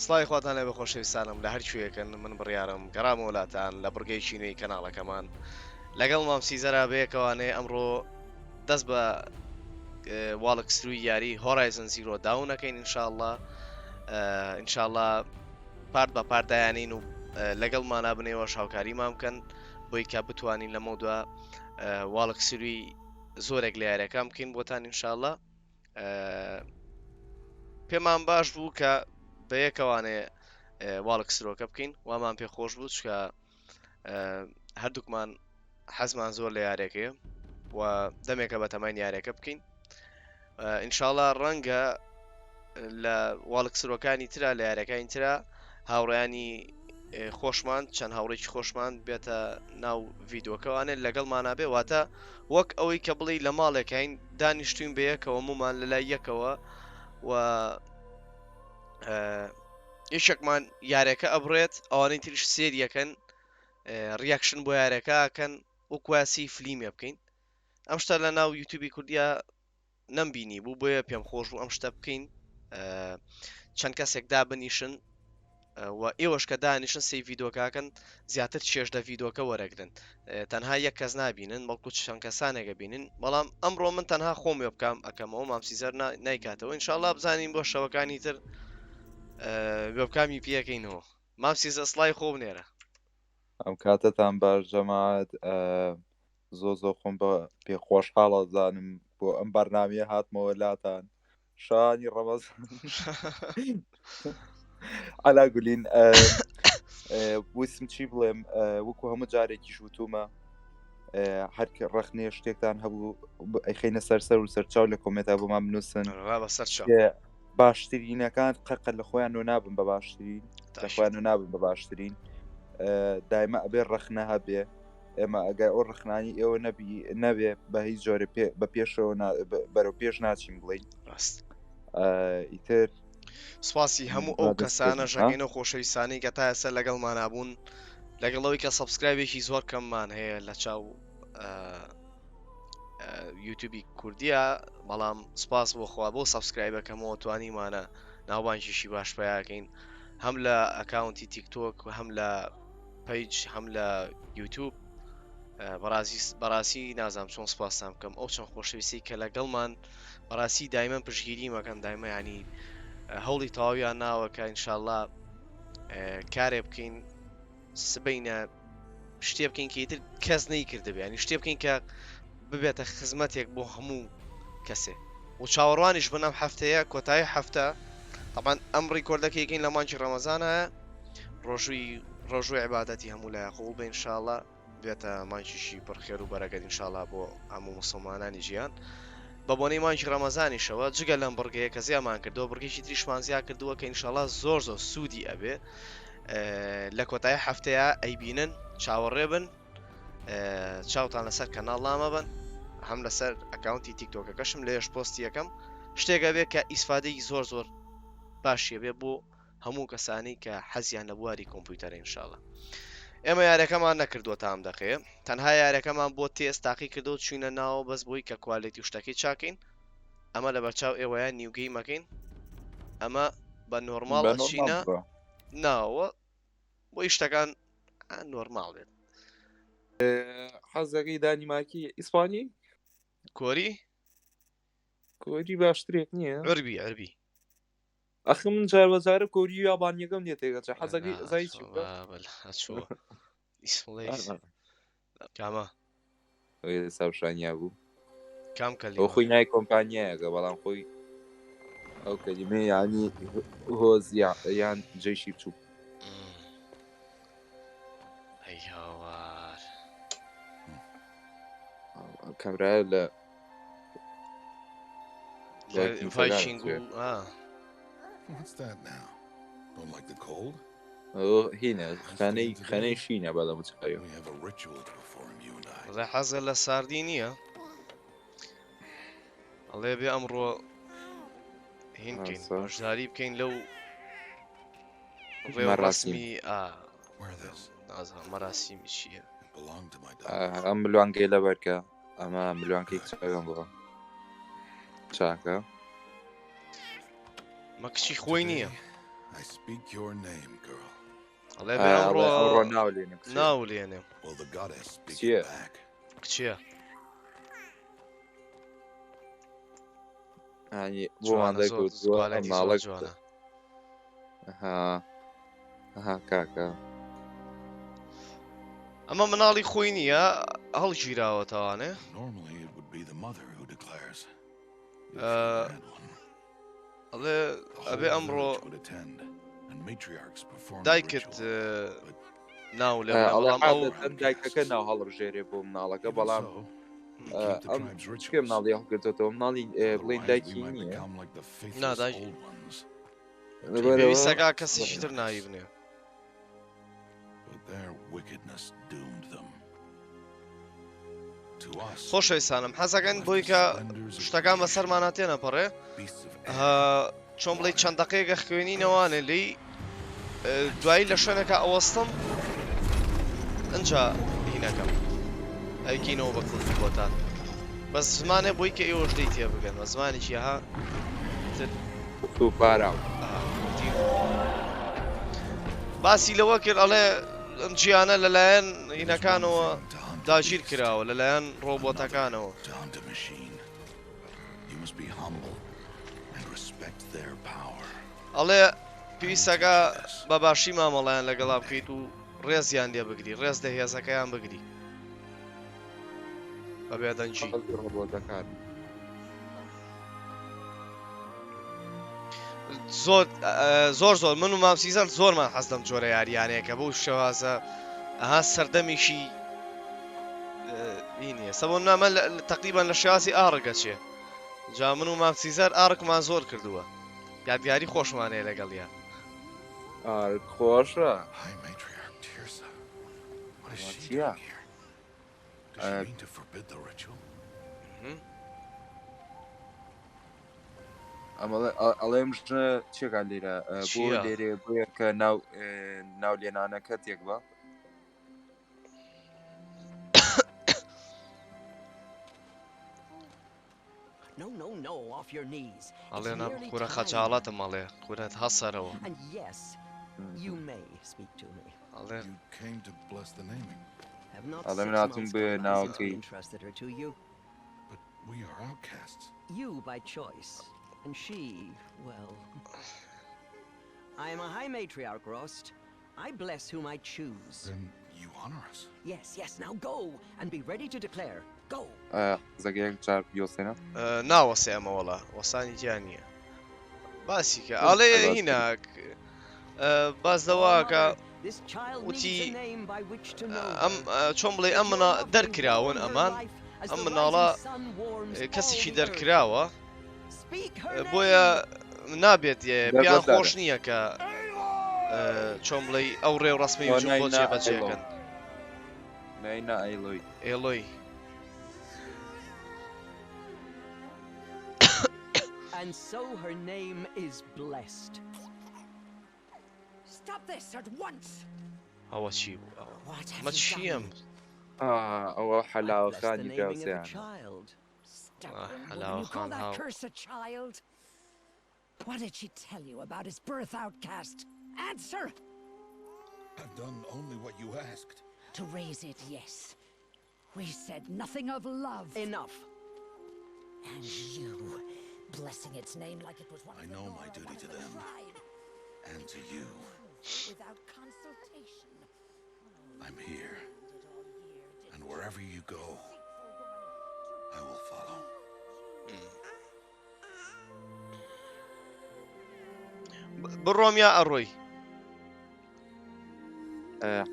سڵی خواتان لێ بەخۆشەویستانم لە هەرکوێکن من بڕیارم گەڕام وڵاتان لە بڕگەی چینوی کەناڵەکەمان لەگەڵ مامسیزەرا بەیەکەوانێ ئەمڕۆ دەست بە واڵکسروی یاری هۆرایزن زیرۆ داونەکەین ئینشاءڵڵا پارت بە پاردایانین و لەگەڵمانە بنێەوە شاوکاریمان بکەن بۆی کە بتوانین لەمە دووە واڵکسروی زۆرێک لە یاریەکان بکەین بۆتان ئینشاءڵڵا پێمان باش بوو کە بەیەکەوانێ واڵکسرۆکە بکەین وامان پێخۆش بوو چکە هەردووکمان حەزمان زۆر لە یارێکەیە و دەمێکە بە تەمای یارێکە بکەین ئینشاءڵڵا ڕەنگە لە واڵکسرۆکانی ترا لە یارەکانی ترا هاوڕێیانی خۆشمان چەند هاوڕێکی خۆشمان بێتە ناو ڤیددیوکەوانێ لەگەڵمانە بێ واتە وەک ئەوەی کە بڵی لە ماڵێکین دانیشتوین بەیەکەوە مومان لەلای یەکەوە و یەکێکمان یارەکە ئەبڕێت ئەوانەی تریش سێریەکەن ریاکشن بۆ یارەکەکەن وەکواسی فلیمە بکەین ئەم شتە لە ناو یوتیوبی کوردیا نەمبینی بوو بۆیە پێم خۆش بوو ئەم شتە بکەین چەند کەسێکدا بنیشن و ئێوەش کە دانیشن سی ڤیددیۆکەکەن زیاتر چێژدە ڤیددیۆکە وەرەگرن تەنها یەک کەس نبینن بەڵکو چەند کەسانێکە بینن بەڵام ئەمڕۆ من تەنها خۆم وێ بکەم ئەەکەمەوە مامسیزەر نایکاتەوە ئینشاءڵڵا بزانین بۆ شەوەکانی تر وێبکامی پێەکەینەوە مامسیزە سڵای خۆ بنێرە ئەم کاتتان باش جەماعەت زۆ خۆم بە پێخۆشحاڵە زانم بۆ ئەم بەرنامەیە هاتمەوە لاتان شانی ڕەمەز ئالا گولین ویسم چی بڵێم وەکو هەموو جارێکی شوتومە هەر ڕەخنێ شتێکتان هەبوو ئەیخینە سەر و سەرچاو لە کۆمنتە بۆمان بنووسن باشترینەکان قەقە لە خۆیان و نابن بە باشترین لەخۆیان و نابن بە باشترین دایمە ئەبێ ڕەخنە هەبێ ئێمە ئەگەر ئەو ڕخنانی ئێوە نەبێ بە هیچ جۆرە بە پێشەوە بەرەو پێش ناچین بڵین ڕاست ئیتر سواسی هەموو ئەو کەسانە ژەگەینە خۆشەویستانی کە تا ئێستا لەگەڵمانابوون لەگەڵەوەی کە سەبسکرایبێکی زۆر کەممان هەیە لە چاو یوتیوبی کوردیە بەڵام سپاس بۆ خوا بۆ سەبسکرایبەکەمەوە توانیمانە ناوبانجیشی باش پیاکەین هەم لە ئەکاونتی تیکتۆک و هەم لە پیج هەم لە یوتیوب بەڕاستی نازانم چۆن سپاسام بکەم ئەو چەند خۆشەویستی کە لەگەڵمان بەڕاستی دایمەن پشگیری مەکەن دایمە ینی هەوڵی تەواویان ناوەکە ئینشاءڵڵا کارێ بکەین سبەینە شتێ بکەین کە ئیتر کەس نەیکردبێ ینی شتێ بکەین کە ببێتە خزمەتێک بۆ هەموو کەسێ و چاوەڕوانیش بنەم هەفتەیە کۆتایی هەفتە طبعاً ئەم ڕیکۆردەکەیەکەین لە مانچی ڕەمەزانە ڕۆژوی عیبادەتی هەموو لای قبول بێ ئینشاءڵڵا بێتە مانچیشی پڕخێر و بەرەکەت ئینشاءڵڵا بۆ هەموو موسڵمانانی ژیان بە بۆنەی مانچی ڕەمەزانیشەوە جگە لەم بڕگەیە کە زیامان کردەوە بڕگەیشی تریشمان زیا کردووە کە ئینشاءڵڵا زۆر سوودی ئەبێ لە کۆتایی هەفتەیە ئەیبینن چاوەڕێ بن چاوتان لەسەر کەناڵ لامە بن هەم لەسەر ئەکاونتی تیکتۆکەکەشم لێش پۆستی یەکەم شتێکە بێت کە ئیسفادەی زۆر باشیە بێ بۆ هەموو کەسانی کە حەزیان لە بواری کۆمپیوتەرە ئینشاءڵڵا ئێمە یارەکەمان نەکردووە تام دەقێ تەنها یارەکەمان بۆ تێست تاقی کردو و چوینە ناوە بەس بۆی کە کوالیتی شتەکەی چاکەین ئەمە لە بەرچاو ئێوەیە نیوگەی مەکەین ئەمە بە نۆرماڵ چینە ناوە بۆی شتەکان نۆرماڵ بێت حەزەکەی دانیماکی ئیسپانی کۆری باشترێک نییە عربی ئەخ من جاربەجارە کۆری و یابانیەکەم دێتێکە حەزەکەی زای کامە ساوشانیا بوو کام کە خۆی نای کۆمپانیایەکە بەڵام خۆی ئەو کەلیمە یانی هۆز یان جێشی بچوو هاوار کەمرایە لە هینە خانەی شینە بەڵام حەزە لە ساردی نییە ئەڵێ بێ ئەمڕۆ هینکەین بەشداری بکەین لەو ڕێوەڕسمی مەراسیمی چییە ئەم ملوانگەی لە بەرکە ئەمە ملوانکەی چاگەم بڵە چاکە مە کچی خۆی نییە I speak your name, girl. ئەڵێ بێ ئەمڕۆ ئەمڕۆ ناولێنە ناولێنێ Will the goddess speak Cheer. back? کچیە ینی بۆمان جوانە زۆر دەگوت گوالێکی زۆر ماڵک جوانە ها کاکە ئەمە مناڵی خۆی نییە هەڵگیراوەتەوانێ Normally, it would be the mother who declares. If Uh, she had one, ئەڵێ the ئەبێ whole ئەمڕۆ village would attend, and matriarchs perform the دایکت ritual. ناو لێ ئەڵێ بەڵام ئەو عادەتەن دایکەکە ناو هەڵبژێرێ بۆ مناڵەکە Even بەڵام so, keep the ئەم tribe's چکێ rituals. مناڵی هەڵگرتەوە مناڵی بڵین Otherwise, we دایکی might نییە become like the No, faithless that- old ones. پێویستەکە کەسێکی تر ناوی بنێ But their wickedness doomed them. To us, خۆشەویستانم حەزەکەن بۆی کە شتەکان بەسەرمانە تێنەپەڕێ beasts of air, چۆن بڵێ چەند دقەیەکە خوێنینەوانێ لی دوایی لە شوێنەکە ئەوەستم ئەجا هینەکەم ئەیکینەوە بە کوردی بۆتان بە زمانێ بۆی کە ئێوەش دەی تێ بگەن بە زمانێکی ها پارا باسی لەوە کرد ئەڵێ ئەم جیانە لەلایەن هینەکانەوە داگیر کراوە لەلایەن ڕۆبۆتەکانەوە to hunt a machine. You must be humble and respect their power. ئەڵێ پێویستەکە بەباشی مامەڵیان لەگەڵا بکەیت و ڕێزیان لێ بگری ڕێز دە هێزەکەیان بگری بەبێ دەنجی ڕۆبۆتەکان زۆر من و مامسیزان زۆرمان حەز دەم جۆرە یاریانەیەکە بەو شێوازە ئەها سەردەمیشی نییە سەبۆ نامە تقریبان لە شێوازی ئاڕگە چێ جا من و مامسیزار ئارکمان زۆر کردووە یادگاری خۆشمانەیە لەگەڵیان خۆشە High Matriarch Tirsa. What is she yeah. doing here? Does she mean to forbid the ritual? ئەڵێم چێکان لێرە بۆ چییە؟ لێرێ بۆیە کە ناو لێنانەکە تێک بە No, off your knees. ئەڵێ It's nearly کوورە time. خەجاڵەتم ئەڵێ کوورەت هەسەرەوە And yes, you may speak to me. ئەڵێ You came to bless the naming, Have not I'll 6 let me know months to be gone by now, since we okay. entrusted her to you. but we are outcasts. You by choice, and she, well... I am a high matriarch, Rost. I bless whom I choose. Then you honor us. Yes, now go, and be ready to declare. Go! زەگەیەک جار بیۆسێنە ناوەسێ ئەمەوەڵە وەسانی گیان نییە باسی کە ئەڵێ هیناک باز دەواکە This child وتی needs a name by which to know ئەم چۆن بڵێ ئەم منە دەرکراون ئەمان ئەم مناڵە کەسێکی دەرکراوە بۆیە نابێت بیان خۆش نییە کە چۆن بڵێ ئەو ڕێ و ڕسمی وجود بۆ جێبەجێکەن ناینا ئەیلۆی ئێڵۆی And so her name is blessed. Stop this at once! ئەوە چی بوو What have مە you چیم done? ئەوە I bless the حەلاوەکانی naming of the پیاوسیان child. Stubborn hello, woman, you call Han that Hao. curse a child? What did she tell you about his birth, outcast? Answer! I've done only what you asked. To raise it, yes. We said nothing of love. Enough. And you, blessing its name like it was one I of the know Nora, my duty one of to the them. tribe, And to you, without consultation. I'm here. Did all year, did And wherever you go, I will follow. بڕۆم یا ئەڕۆی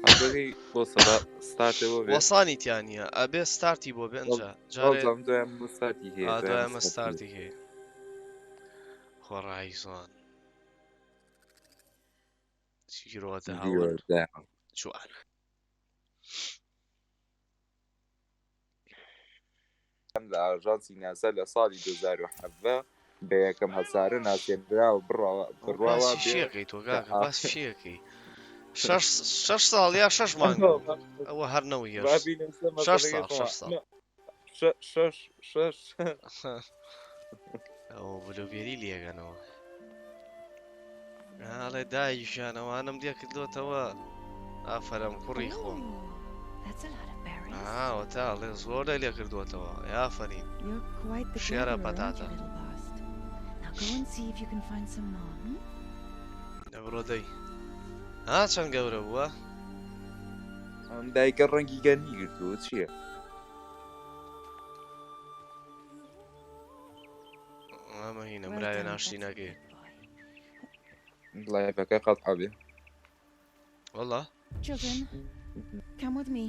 حەزەکەی بۆ سەدا ستارتەوە بێت وەسانی تیانە ئەبێ ستارتی بۆ بێنجا جارێ بەڵام دوایان مستارتی هەیە دوایمە ستارتی هەیە خۆڕایی زۆن چیرۆتە هاوڵ جوان لە ئاژانسی ناسا لە ساڵی 2007 بە یەکەم هەسارە ناسێنرا و بڕواوە باسی شیەکەی تۆ گاکە باسی شیەکەی 6 ساڵ یا 6 مانگ ئەوە هەرنەوەی ئەو بلوبێری لێگەنەوە ئاڵێ دایشان ئەوانم دێ کردوتەوە ئافرەم کوڕی خۆم Oh, that's a lot of berries. ئاوەتاڵێ زۆر لێ کردوتەوە یافرین You're quite the Share a gatherer, aren't you, patata. little boss? Now go and see if you can find some more. دەبڕۆ دەی چەند گەورە بووە ئەم دایکە ڕەنگی گەنی گرتووە چییە؟ ئەمە هینە Well برایە done, ناشتی that's a نەگەی good boy. لایەکە قەت حەبێ وەڵا Children, come with me.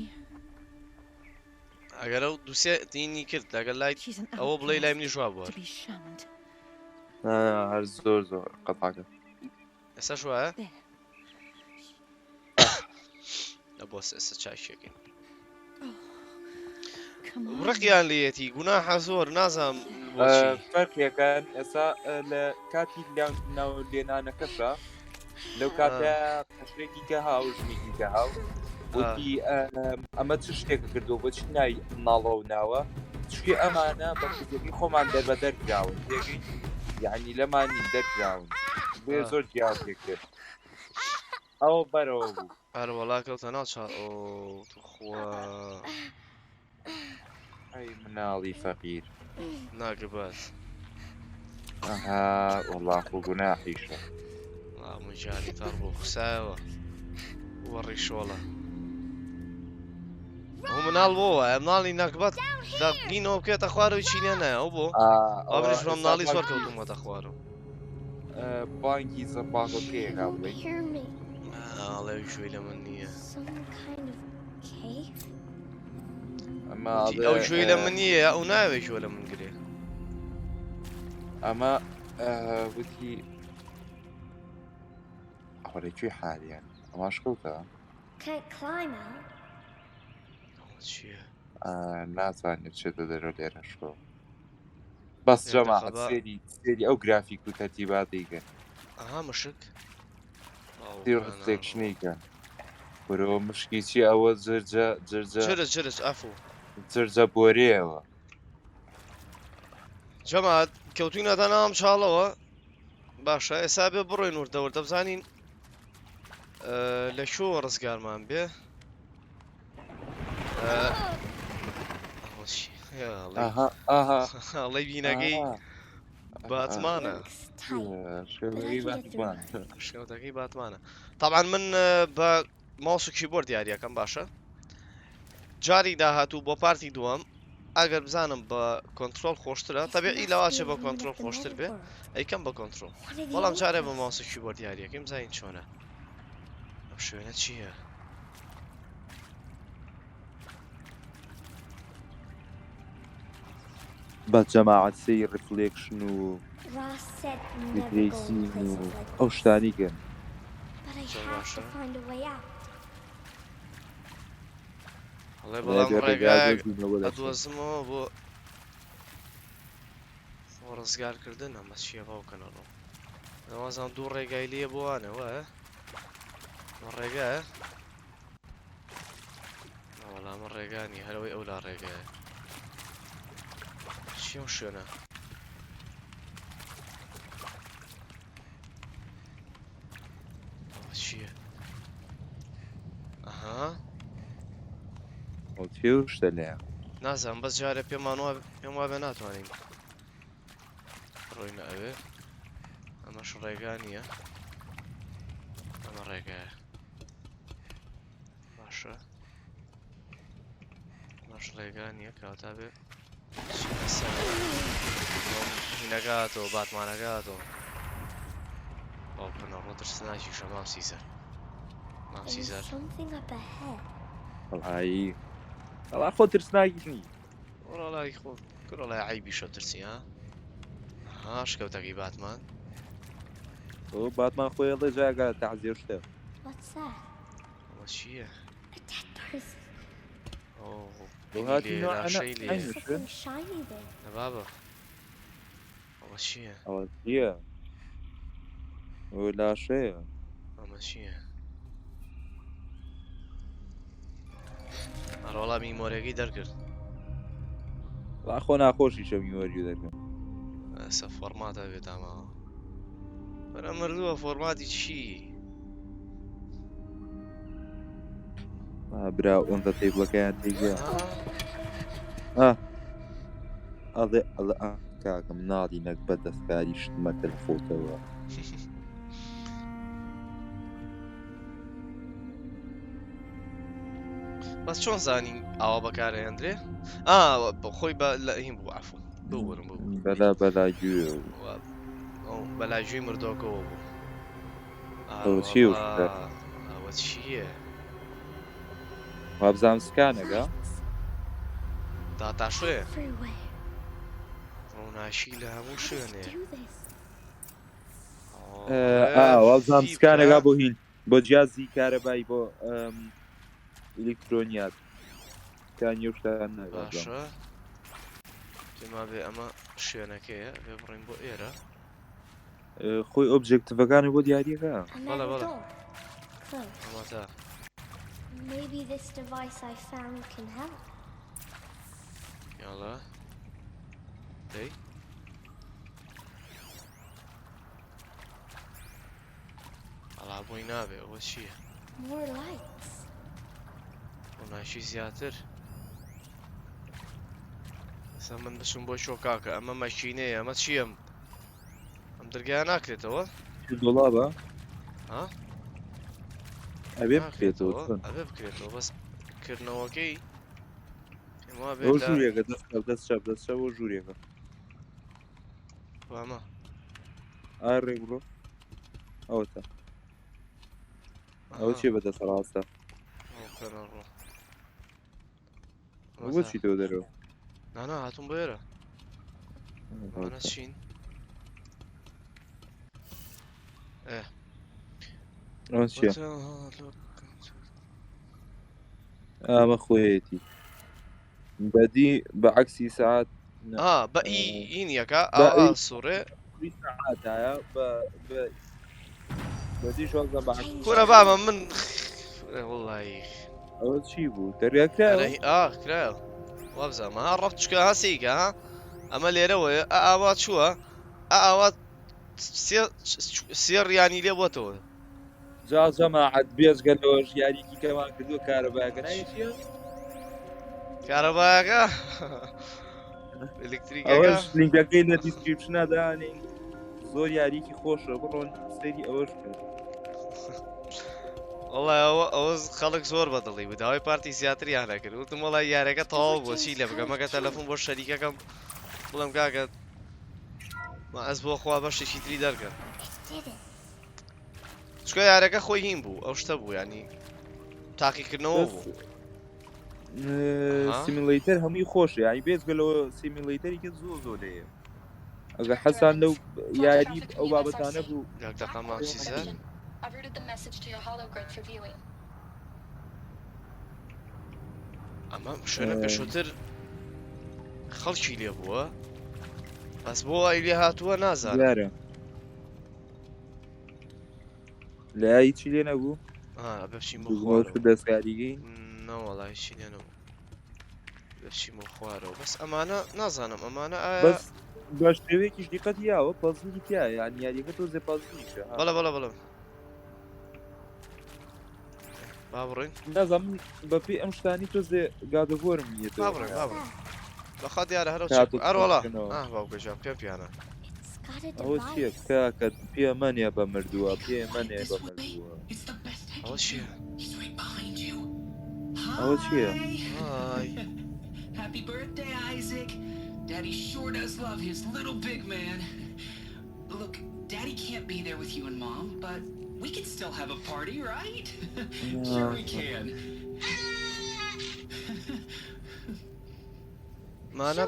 ئەگەر ئەو دووسێ دینی کرد لەگەر لای She's an ئەوە بڵێ لای outcast, منی ژوا بووە to be shunned. هەر زۆر زۆر قەتاکە ئێستا شوایە There. لە بۆ ئێستا چاشێکین Come on. ڕقیان لێتی گوناحە زۆر نازانم بۆچی فەرقیەکان ئێستا لە کاتی ناو لێنانەکەشە لەو کاتە قەشرێکی کە هاو ژنێکی کە هاو وتی ئەمە چ شتێکە کردو بۆچی نای ناڵە و ناوە چی ئەمانە بە خودێکی خۆمان دەربە دەرکراون تێگەی یعنی لەمانی دەرکراون بێ زۆر جیاو پێ کرد ئەوە بەرەوە بوو هەر وەڵا کەوتە ناوچ خوا ئەی مناڵی فەقیر ناگبات ئەها وەڵا خۆ گوناحیشە مجانی تار بۆ خسایەوە وەڕی شۆڵە ئەو مناڵ بۆوە ئەم ناڵی ناکبات دەقینەوە بکێتە خوارەوەی چینە نایە ئەو بۆ ئەو منیش بەم ناڵی زۆر کەوتومەتە خوارەوە بانکی زەرباغۆکەیەکا بڵێ Hear me. ئاڵێ شوێی لە من نییە Some kind of cave? ئەمە ئەو شوێی لە من نییە ئەو ناوێ شوە لە من گرێ ئەمە وتی ئەوەرەکوێ حالیان ئەماش کەوتە Can't climb out. ئەوە چییە نازانێت چێتە دەرە لێرە شۆ بەس جەماعەت سێری ئەو گرافیک و تەرتیبات دیکەن ئەها مشک ڕفلێکشنیکە بەرەوە مشکی چی ئەوە جرجە جرج ئەفو جرجە بۆرێەوە جەماعەت کەوتوینەتە ناوام چاڵەوە باشە ئێستا بێ بڕۆین وردەوە دەبزانین لە شۆ ڕزگارمان بێ ئەڵەی بینەکەی باتمانە Looks tight. شێوتەکەی باتمانە تاڵان من بە ماوس و کیبۆرد دیاریەکەم باشە جاری داهاتوو بۆ پارتی دووەم ئەگەر بزانم بە کۆنتترۆل خۆشترە تەبیعی لەواچێ بە کۆنتترۆل خۆشتر بێ ئەیکەم بە کۆنتترۆل بەڵام جارێ بە ماوس و کیبۆرد دیاریەکەیم زین چۆنە ئەم شوێنە چییە بە جەماعەت سەی ڕفلێکشن و Ross said never go دیپریسین in و places like ئەو this. شتانی گەن But I have to find a way out. هەڵێ بەڵام ڕێگای ئەدوەزمەوە بۆ ڕزگارکردن ئەمە چییە باوکەنەوە نەوازان دوو ڕێگای لێ بۆوانەوە ڕێگایە وەڵامە ڕێگانی هەرەوەی ئەو لا ڕێگایە چی ئەو شوێنە چییە ئەها ئەو تێ شتە لەیە نازانم بەس جارە پێم وابێ ناتوانین ڕۆینە ئەوێ ئەمەش ڕێگانیە ئەمە ڕێگایە باشە ئەمەش ڕێگانیە کاتا بێ هینەکاتەوە باتمانەکاتەوە باوکەنە ڕۆ ترسناکیشە مام سیزەر مام There's سیزەر something up ahead. بەڵایی ئەڵا خۆ ترسناگیشنی وەڵای خۆ کڕۆڵای عیبیشە ترسی ها شکەوتەکەی باتمان ئەو باتمان خۆی ئەڵێ جاگە تەعزیێ شتە What's that? ئەوە چییە A dead person. هاتی Something shiny there. بابە ئەوە چییە ئەوە چییە ئەو لاشەیە ئەمە چییە هەڕۆڵا میمۆرێکی دەرکرد خۆ ناخۆشی شە میوەری دەکەم ئەسە فەرماتە بێت ئاماوە وەرە مردووە فۆرماتی چی برا ئەوەندە تێبڵەکەیان تێگە ئەڵێ کاکەم ناڵی نەک بە دەستکاری شتمەکە لە خۆتەوە بەس چۆن زانین ئاوا بەکارهێنرێ خۆی بە لە هیم بوو عفو بورم بوو بەلاگوێ بەلاژوی مردۆکەوە بوو ئەوە چی ئەوە چییە وابزانام سکانەگە داتا شوێ Everywhere. ئەو ناشی لە هەموو شوێنێ Do this. وابزانام سکانەگا بۆ هین بۆ جیازی کارەبایی بۆ ئیلکترۆنیات کانی شتان باشە پێما بێ ئەمە شوێنەکەیە بێ بڕین بۆ ئێرە خۆی ئۆبجێکتڤەکانی بۆ دیاریەکە Another Voilà. door. Close. ئەمە تا Maybe this device I found can help. یاڵە دەی ئەڵا بۆی نابێ ئەوە چییە More lights. بۆ ناشی زیاتر ئەسا من بچم بۆ شۆکاکە ئەمە مەشینەیە ئەمە چیم ئەم دەرگایە ناکرێتەوە دۆڵابە ها ئەبێ بکرێتەوە ئەبێ بکرێتەوە بەس کردنەوەکەی پێما بێ ئەو ژوورێکە دەست چاپ دەستە بۆ ژوورێکە ئەمە ڕێک بڕۆ ئەوتە ئەوە چی بەدەست ڕاستە بۆ چی تۆ دەرەوە نانا هاتوون بۆ ئێرە ئەمانە چین ئەوە چییە ئەمە خۆیەتی بەدی بە عەکسی سەعات بە ئین یەکە سوڕێ سەعاتایە بەدی شۆزە بە کورە بامە من وڵی ئەوە چی بوو دەریاکرا کرایە وابزانمە ها ڕەفتشکە هەسیکە ها ئەمە لێرەوەیە ئاوا چووە ئاوا سێ ڕیانی لێ بۆتەوە جەماعەت بێزگەلەوەش یاریکی کەمان کردووە کارەبایەکە نایە کارەبایەکە ئەلکتریکەکە ئەوەش لینکەکەی لە دیسکریپشنە دانێ زۆر یاریکی خۆشە بڕۆن سەری ئەوەش کرد وڵای ئەوە خەڵک زۆر بەدڵی بوو داوای پارتی زیاتریان نەکرد وتم وڵای یارەکە تەواو بۆ چی لێ بگەمەکە تەلەفۆن بۆ شەریکەکەم بڵم کاکە ئەس بۆ خوا بەشێکی تری دەرکەن چکە یارەکە خۆی هین بوو ئەو شتە بوو ینی تاقیکردنەوە بوو سیمیلیتەر هەمووی خۆشە یانی بێزگەلەوە سیمیلیتەرێکی زۆر هەیە ئەگە حەسان لەو یاری ئەو بابەتانە بوو دەقەمان سیزە I've routed the message to your hologrid for viewing. ئەمە شوێنە پێشووتر خەڵکی لێ بووە بەس بۆ ئای لێ هاتووە نازانم یارە لای چی لێ نەبوو بەچین دەستکاریگەی نەوەڵای چی لێ نەبوو بەچین بۆ خوارەوە بەس ئەمانە نازانم ئەمانە بەس بە شێوەیەکیش دیقەت یاوە پەزلی تایە یان یاریەکە تۆ زێ پەزلیشە بەڵە بەڵە با بڕین نازانم بەپێی ئەم شتانی تۆ زێ گادەگۆرم با بڕین بەخوا دیارە هەرە ئەروەڵا باوکەژان پێ پیانە ئەوە چییە کاکە پێمەنێ بە مردووە پێمەنێ بە مردووە ئەوە چییە ئەوە چییە Happy birthday, Isaac. Daddy sure does love his little big man. Look, Daddy can't be there with you and Mom, but we can still have a party, right? Sure we can. مانە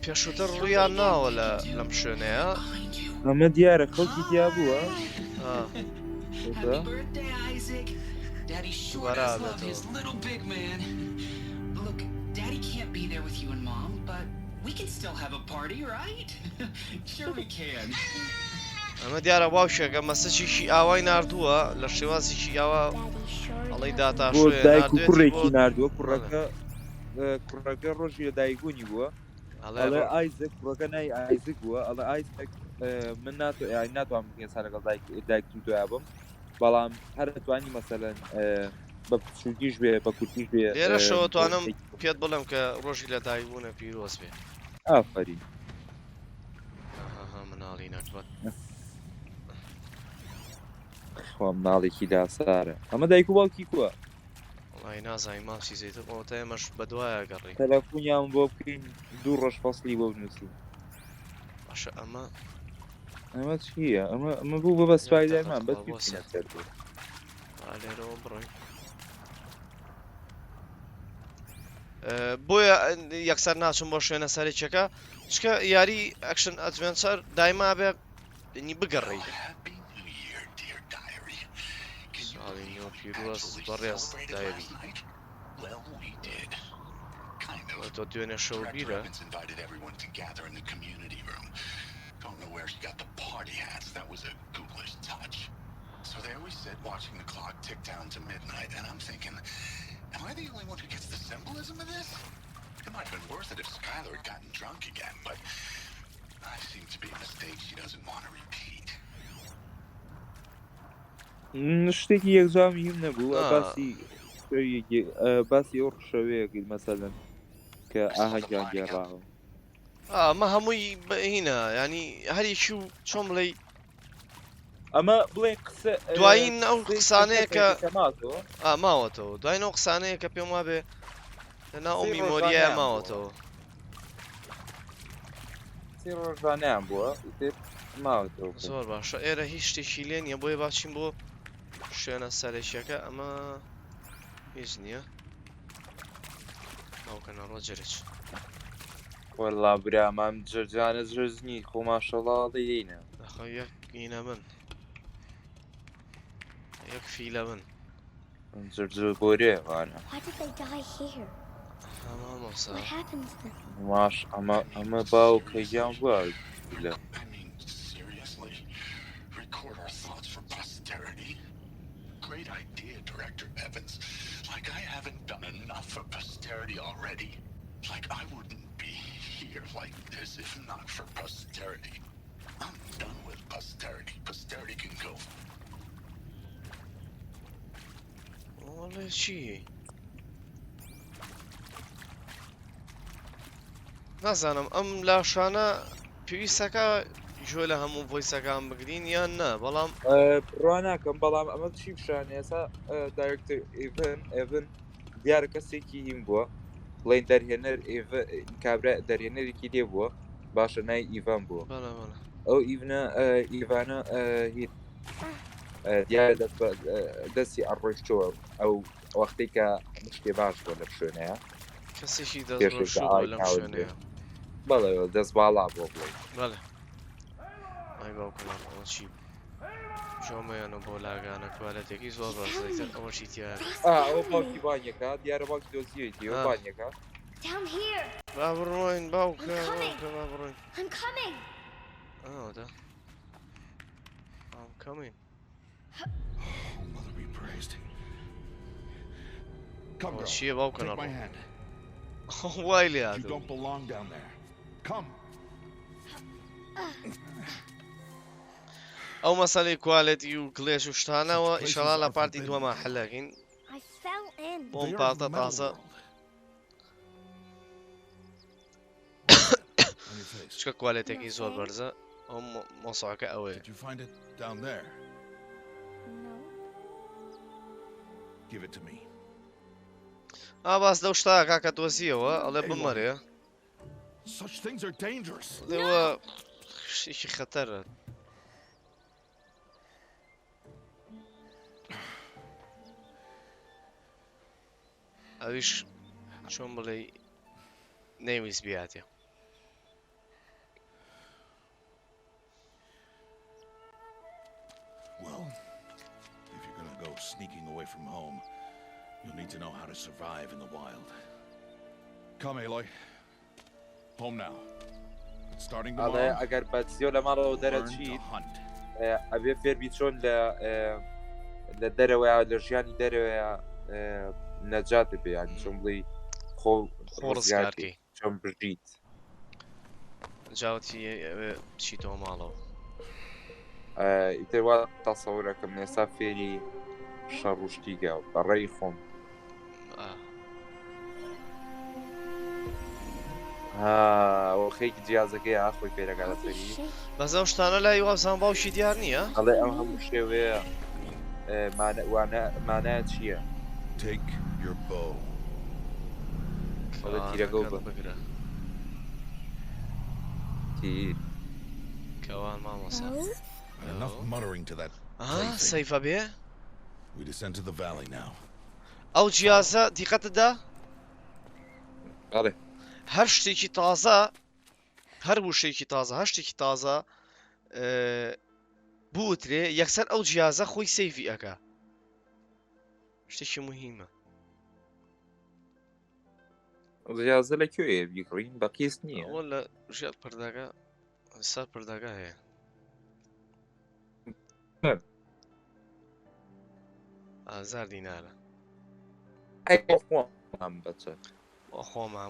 پێشووتر ڕوویان ناوە لەم شوێنەیە ئەمە دیارە خەڵکی دیا بووە Happy birthday, Isaac. Daddy sure does love his little big man. Look, Daddy can't be there with you and Mom, but we can still have a party, right? Sure we can. ئەمە دیارە باوشێکە مەسەجێکی ئاوای ناردووە لە شێوازێکی ئاوا ئەڵەی داتا بۆ دایک و کوڕێکی نردووە کوڕەکە ڕۆژی لە دایکبوونی بووە ئەڵێ ئایزێک کوڕەکە نای ئایزێک بووە ئەڵێ ئایزێک من ناتوانم ئێستا لەگەڵ دایک دوای بم بەڵام هەر دەتوانی مەسەلەن بە بچووکیش بێ بە کورتیش بێ لێرەشەوە توانم پێت بڵم کە ڕۆژی لە دایبوونە پیرۆز بێ ئافرین مناڵی نەکبەت خۆم ناڵێکی داسارە ئەمە دایک و باوکی کووە وڵی نازانی ماسی زیتر ئەوتە ئێمەش بەدوایە گەڕی تەلەفۆنیان بۆ بکەین 2 ڕۆژ فەسلی بۆ بنووسی باشە ئەمە چییە ئەمە بوو بە سپایدەرمان بەس سەر بوو لێرەوە بڕۆین بۆیە یەکسەر ناچم بۆ شوێنە سەرێکەکە چکە یاری ئەکشن ئەدڤێنچەر دایما بێ نی بگەڕی پیرۆز بەڕێز دایری تۆ دوێنێ شەو بیرە Don't know where she got the party hats. That was a ghoulish touch. So they always said watching the clock tick down to midnight, and I'm thinking, am I the only one who gets the symbolism of this? It might have been worth it if Skylar had gotten drunk again, but I seem to be a mistake she doesn't want to repeat. شتێکی یەکجامی هیم نەبوو باسی ئەو ڕشەوەیەکی مەسەلەن کە ئاهەنگیان گێڕاوە ئەمە هەمووی هینە ینی هەریکی و چۆن بڵێ ئەمە بڵێ قسە دوایین ئەو قسانەیە کە ماوەتەوە دوای ئەو قسانەیە کە پێم وابێ لەنا ئەو میمۆریایە ماوەتەوە ڕۆژانیان بووە ماوەتەوە زۆر باشە ئێرە هیچ شتێکی لێ نییە بۆیە باچین بۆ شوێنە سەرێکیەکە ئەمە هیچ نییە باوکەنە ڕۆجرج وەڵا برامام جەرجانە جرزنی خۆ ماشەڵڵا دەینە دەخۆ یەک ئینە من یەک فیلە من جرج بۆرێ وانە ماش ئەمە باوکە گیان بووە لە Great idea, Director Evans. Like I haven't done enough for posterity already. Like I wouldn't be here like this if not for posterity. I'm done with posterity. Posterity can go. والله چی؟ نازانم ئەم لاشانە پێویستەکە جۆ لە هەموو ڤۆیسەکان بگرین یان نا بەڵام بڕوا ناکەم بەڵام ئەمە چی پیشانە ئێستا دایرکتەر ئێڤن دیارە کەسێکی هیم بووە بڵێن دەرهێنەر کابرا دەرهێنەرێکی لێ بووە باشە نای ئیڤان بووە ئەو ئیڤانە هیچ دیارە دەستی ئەڕۆیشتەوە ئەو وەختەی کە شتێ باش بووە لە شوێنەیە کەسێکی دەست لەم شوێنەیە بەڵێ دەست باڵا بۆ بڵێ بەڵێ ئای باوکەڵام ئەوچی جۆمەیانە بۆ لاگانە کوالەتێکی زۆر باشتر ئەوەشی تیایە ئەوە باوکی بانیەکە دیارە باوکی دۆزیەتی ئەو بانیەکە با بڕۆین باوکە با بڕۆین ئەودا I'm coming. Oh, Mother be praised. Come, girl. Take my hand. Why, you don't belong down there. Come. ئەو مەسەلەی کوالێتی و کلێش و شتانەوە ئیشەڵا لە پارتی دووەمە حەلەکەین بۆم پارتە تازە چکە کوالێتێکی زۆر بەرزە ئەو مۆساکە ئەوەیە باس دەو شتا کاکە دۆزیەوە ئەڵێ بمەرێ لێوە شتێکی خەتەرە ئەویش چۆن بڵێ نەیویست بیاتێ Well, if you're gonna go sneaking away from home, you'll need to know how to survive in the wild. Come, Aloy. Home now. It's starting tomorrow. ئەگەر بەچیۆ لە ماڵەوە دەرەچیت ئەبێ فێربی چۆن لە دەرەوەیە لە ژیانی دەرەوەیە نەجات بێ ینی چۆن بڵێ خۆ ڕزگارکەی چۆن بژیت جاوتی چیتەوە ماڵەوە ئیتر وا تەسەورەکەم ئێستا فێری شەڕوشتیگە بەڕێی خۆم خەیکی جیازەکەی ئاخۆی پێرەگا لەسەری بەزە ئەو شتانە لای وازان باوشی دیار نییە ئەڵێ ئەم هەموو شێوەیە مانایە چییە؟ Take your bow. ئەڵێ تیرەکە بە بگرە تیر کەوان مامۆسا Enough muttering to that. سەیفە بێ We descend to the valley now. ئەو جیازە دیقەتدا بەڵێ هەر شتێکی تازە هەر وشەیەکی تازە هەر شتێکی تازە بوترێ یەکسەر ئەو جیازە خۆی سەیفی ئەکا شتێکی مهمە جیازە لەکوێیە بیکڕین بە قیس نییە ئەوە لە ژێر پرداگا سەر پرداگا هەیە ئازار دینارە ئەم بەچە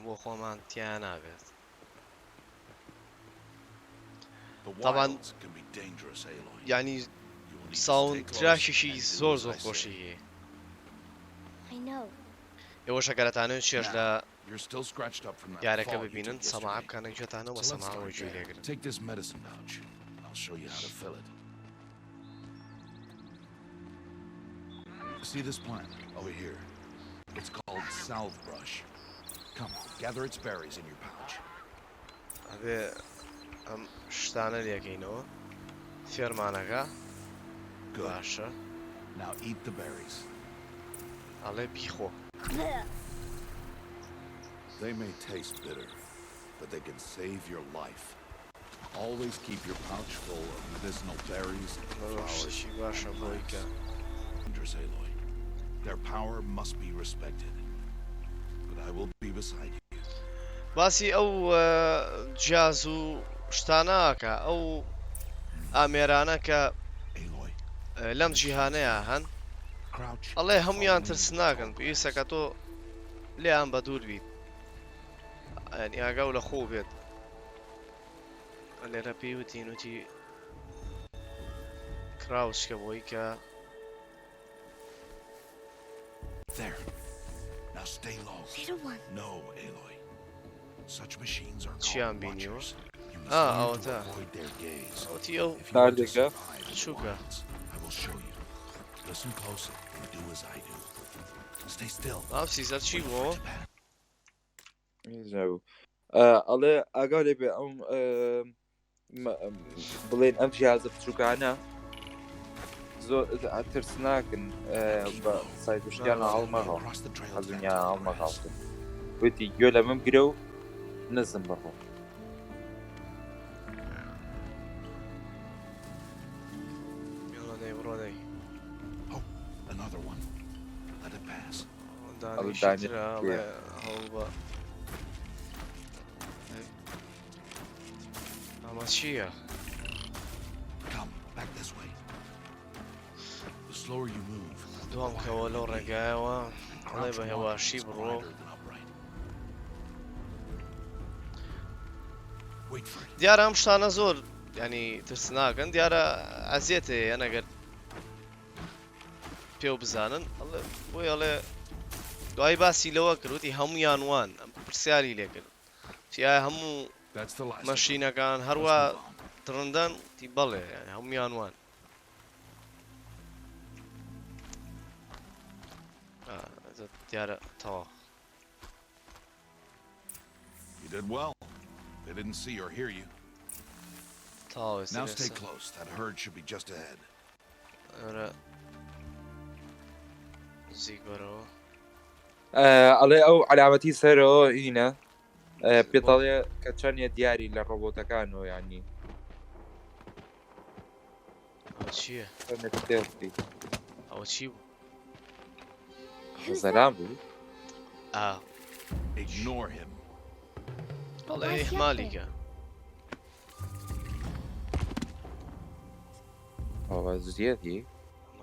بۆ خۆمان تیان نابێت طبعا یعنی ساوند تراکێکی زۆر خۆشی هەیە ئێوە شەکەرەتانە شێش لە یارەکە ببینن سەماع بکەنە گوێتانەوە سەماعەوە گوێ لێگرن Take this medicine pouch. I'll show you how to fill it. See this plant over here? It's called salve brush. Come, gather its berries in your pouch. ئەبێ ئەم شتانە لێگەینەوە فێرمانەکە باشە Now eat the berries. ئەڵێ بیخۆ They may taste bitter, but they can save your life. Always keep your pouch full of medicinal berries and flowers. باشە بۆی کە Dangerous, Aloy. Their power must be respected. But I will be beside you. باسی ئەو جیاز و شتانەکە ئەو ئامێرانە کە Aloy, لەم جیهانەیە هەن crouch. ئەڵێ هەمویان ترسناکەن پێویستەکە تۆ لێیان بە دوور بیت ئەنی ئاگا و لە خۆ بێت لێرە پێی وتین وتی کراوسکە بۆی کە There. Now stay low. Little one. No, Aloy. Such machines are Chiam called binio. watchers. You must Ah, learn oh, to ta. avoid their gaze. ئەوتی ئەو If you want to Tardega. survive in the Shuka. wilds, I will show you. Listen closely and do as I do. Stay still. مامسیزە چی بۆ ئەڵێ ئاگا لێ بێ ئەم بڵێن ئەم جیازە بچووکانە زۆر ترسناکن بە سایتشتیانە هەڵمەغڵ Across the trail. حەزنیا هەڵمەغاڵتن وتی گوێ لە من گرە و نزم بڕۆ ڕۆدەی Oh, another one. Let it pass. دانیشترە ئەڵێ هەڵ بە ئەمە چییە Come, back this way. The slower you move, دوام کەوە لەو ڕێگایەوە ئەڵێ بە هێواشی بڕۆ Wait for it. دیارە ئەم شتانە زۆر ینی ترسناکەن دیارە ئەزیێت هەیە نەگەر پێو بزانن بۆی ئەڵێ دوای باسی لەوە کردوتی هەمویان وان ئەم پرسیاری لێکرد چیایە هەموو That's the last. مەشینەکان هەروە تڕندەن تی بەڵێ هەمویان وان دیارە تەوا You did well. They didn't see or hear you. تەواو Now stay close. That herd should be just ahead. زیک بەرەوە ئەڵێ ئەو علامەتی سەرەوە هینە پێتەڵێ کە چەندە دیاری لە ڕۆبۆتەکانەوە ینی ئەوە چییە تێڵی ئەوە چی بوو زەرام بوو Ignore him. بەڵێ ئیحمالیکە ئەوە زیەتی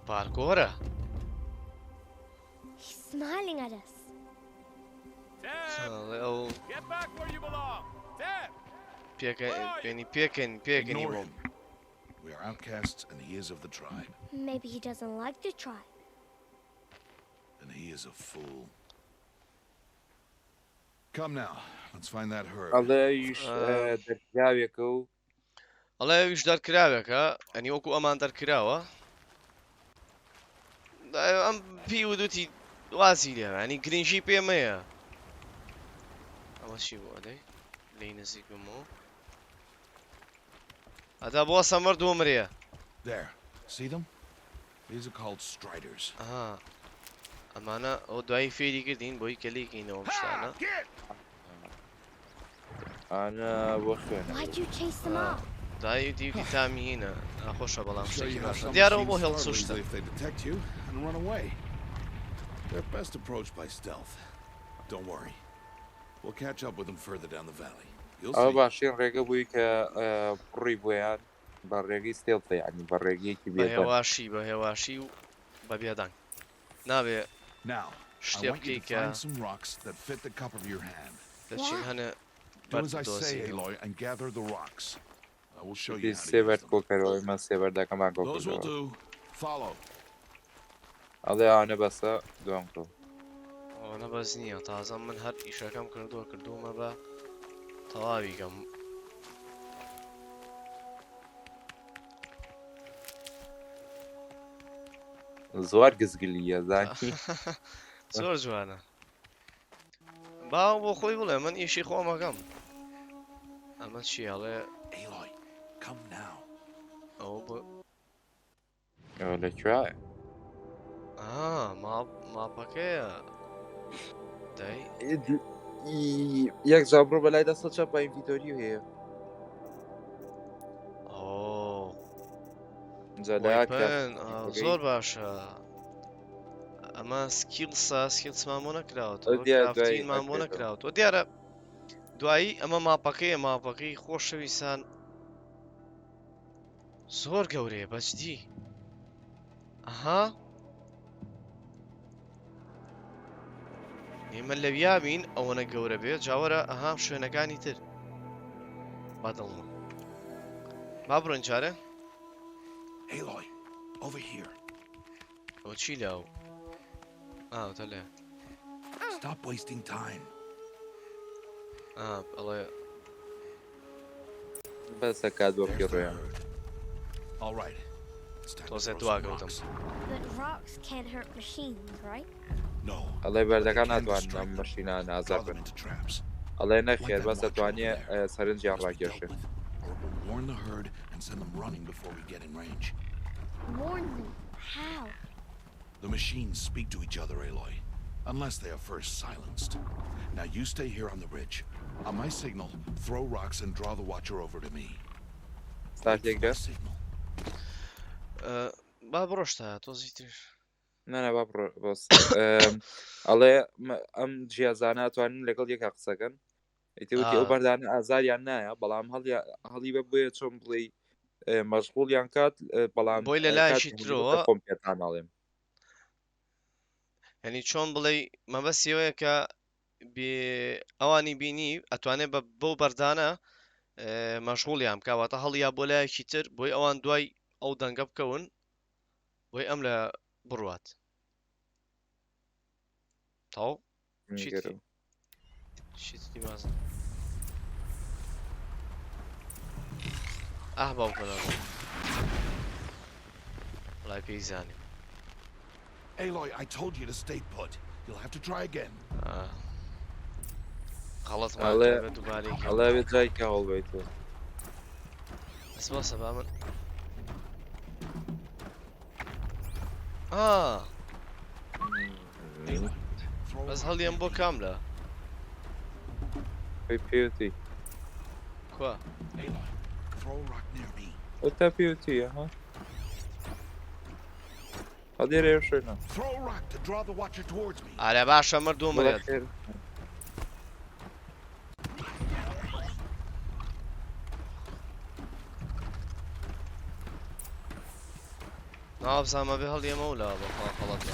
پارکۆرە He's smiling at us. ئەو پێنی پێکەنی Ignore بۆم him. We are outcasts, and he is of the tribe. Maybe he doesn't like the tribe. And he is a fool. Come now, let's find that herd. ئەڵێیش دەرکراوێکە و ئەڵێ ئەویش دەرکراوێکە ئەنی وەکو ئەمان دەرکراوە ئەم پێی ودوتی وازی لێ ئەنی گرنگژی پێمەیە ئەمە چی بوو ئەدەی لی نزیک بمەوە ئەدا بۆ سەمەر دووە مرێ There, see them? These are called striders. ئەها ئەمانە ئەو دوایی فێری کردین بۆی کە لێکینەوە شتانە ئانا بۆ خوێنە Why'd you chase them out? دوایی دیوتی تامیینە ناخۆشە بەڵام Show شتێکی you how باشە some دیارەوە بۆ machines هێڵ start سوشتە easily if they detect you and run away. They're best approached by stealth. Don't worry. We'll catch up with them further down the valley. You'll ئەو see. باشین ڕێگە بووی کە پڕی بۆیان بە ڕێگەی ستێڵتە یعنی بە ڕێگەیەکی بە بێتە هێواشی بە هێواشی و بە بێدان نابێ Now, I شتێ want you بکەی to کە find some rocks that fit the cup of your hand. دەچین هەنە Do as I say, Aloy, and gather the rocks. I will show you how to سێبەر use them. کۆکەرەوەی من سێبەردەکەمان Those will کۆکردەوە do. Follow. ئەڵێ ئەوانە بەسە دوام کۆ ئەوەنە بەس نییە تازە من هەر ئیشەکەم کردوومە بە تەواویگەم زۆر گزگلیە زانی زۆر جوانە باو بۆ خۆی بڵێ من ئیشی خۆمەکەم ئەمە چیاڵێ Aloy, come now. ئەو بە ئەوە لەکوایە ماپەکەیە دەی یەک جابڕۆ بەلای دەستە چاپە ئینڤیتۆری هەیە زۆر باشە ئەمە سکیلسە سکیلسمان بۆ نەکراوەتەوە مام بۆ نەکراوەتەوە دیارە دوایی ئەمە ماپەکەی خۆشەویستان زۆر گەورەیە بەجدی ئەها ئێمە لەویابین ئەوەنە گەورە بێت جاوەرە ئەها شوێنەکانی تر بەدڵمە با بڕۆین جارە Aloy, over here. ئەوە چی لاو ئاوتە لێ Stop wasting time. ئەڵێ بەسە کات بۆ There's the پیڕۆیان herd. All right. It's time to تۆزێ throw دوا some کەوتم rocks. But rocks can't hurt machines, right? No. ئەڵێ بەردەکان They can ناتوان distract ئەم them, مەشینە نازار draw them بن into traps. ئەڵێ Let نەخێر them بەس watch دەتوانێ over there. سەرنجیان Must be dealt ڕاکێشێ with, or it will warn the herd and send them running before we get in range. Warn them. How? The machines speak to each other, Aloy, unless they are first silenced. Now you stay here on the ridge. On my signal, throw rocks and draw the watcher over to me. Wait for my signal. با بڕۆشتە تۆزی تر نەنە با بۆست ئەڵێ ئەم جیازانە ئەتوانن لەگەڵ یەکە قسەکەن ئیتیوتی ئەو بەردانە ئازاریان نایە بەڵام هەڵی بە بۆیە چۆن بڵێ مەشغوڵیان کات بەڵام بۆی لە لایشی ترەوە کۆمپێتان ناڵێم یعنی چۆن بڵێ مەبەستیەوەیە کە ئەوانی بینی ئەتوانێت بە بەو بەردانە مەشغوڵیان کاواتە هەڵیا بۆ لایەکی تر بۆی ئەوان دوای ئەو دەنگە بکەون بۆی ئەم لە بڕوات تاو چیتی بازن باو بەڵای پێی زانیم Aloy, I told you to stay put. You'll have to try again. غلط دووبارێکی ئەڵێ بێت جای کە هەڵبێتەوە بەس باسە با من بەس هەڵیان بۆ کاملە پێوتی کوا Aloy, throw a rock near me. ئەتا پێوتیە ها هەڵێرە شوێنە Throw a rock to draw the watcher towards me. ئارە باشە مردوو مرێت نابزانمە بێ هەڵیەمە ولا بەخوا خەڵەتە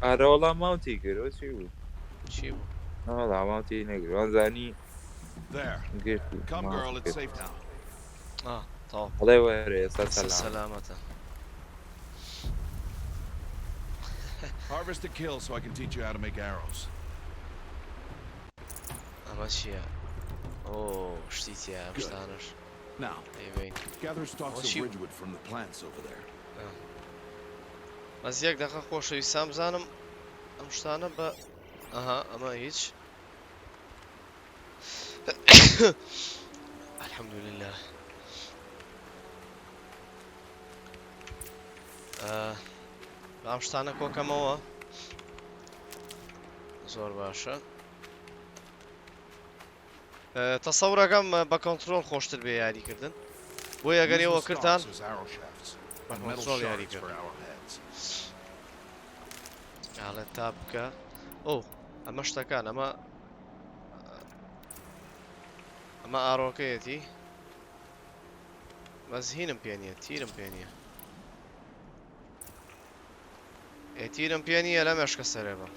ئارە وەڵام ماوتی کرد چی بوو چی بوو وەڵام ماوتی نەگرت وانزانی There. گشتی Come, girl. It's safe now. تەواو هەڵێ وەرە ئێستا ئێستا سەلام سەلامەتە Harvest a kill so I can teach you how to make arrows. ئەمە چییە؟ ئۆ شتی تیا شتانش Now, ئەیبین gather stalks What's of you- ridgewood from the plants over there. بەس یەک دەقە خۆشەویستان بزانم ئەم شتانە بە ئەها ئەمە هیچ الحەمدولله ئەم شتانە کۆکەمەوە زۆر باشە تەسەورەکەم بە کۆنترۆل خۆشتر بێ یاریکردن بۆ ئەگەر ئێوە کردان Stalks as arrow shafts, بە and metal کۆنترۆل shards یاریکرد for arrowheads. ئاڵێ تا بکە ئەو ئەمە شتەکان ئەمە ئاڕۆکەیەتی بەس هینم پێ نییە تیرم پێ نییە تیرم پێ نییە لە مێشکە سەرێ بە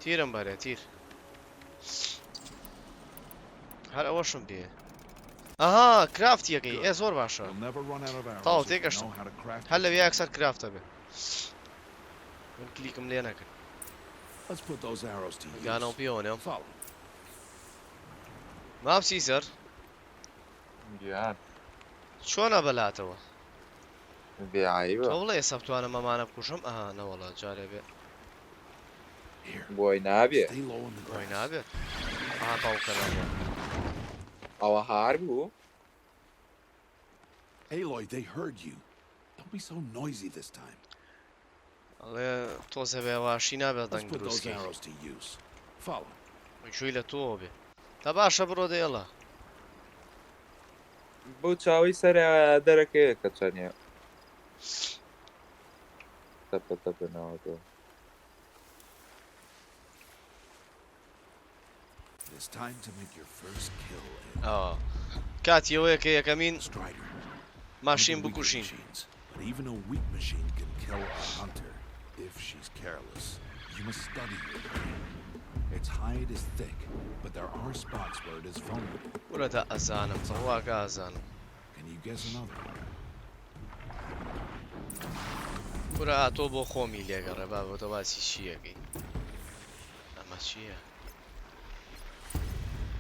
تیرم بەرێ تیر هەر ئەوەشم پێ ئەها کرافتیەکەی ئێ زۆر باشە You'll never run out of arrows تاو if you تێگەشتم know how to craft هەر them. لەوێ یەکسەر کرافتە بێ من کلیکم لێ نەکرد Let's put those arrows to use. گانەڵ پیۆنێم Follow. مام سیزەر گیان چۆنە بەلاتەوە بێعیبە وڵێ ئێستا بتوانم ئەمانە بکوژم ئەها نەوەڵە جارێ بێ Here. بۆی نابێ Stay low in the بۆی grass. نابێت ئاها باوکەنەوە ئەوە هار بوو Aloy, they heard you. Don't be so noisy this time. ئەڵێ تۆزە بێ واشی نابێت Let's دەنگ put those دروستکەی arrows to use. Follow. شووی لە تۆ بێ تا باشە بڕۆ دێڵە بۆ چاوی سەر دەرەکەیە کە چەنێ تەپە تەپەنەوە تۆ It's time to make your first kill. کاتی ئەوەیە کە یەکەمین Strider. ماشین Even weaker بکوژین machines, but even a weak machine can kill a hunter if she's careless. You must study your prey. Its hide is thick, but there are spots where it is vulnerable. ورەتە ئەزانم فڕواکە ئازانم Can you guess another? ورە تۆ بۆ خۆمی لێگەڕێ با بۆ تۆ باسی چیەکەی ئەمە چییە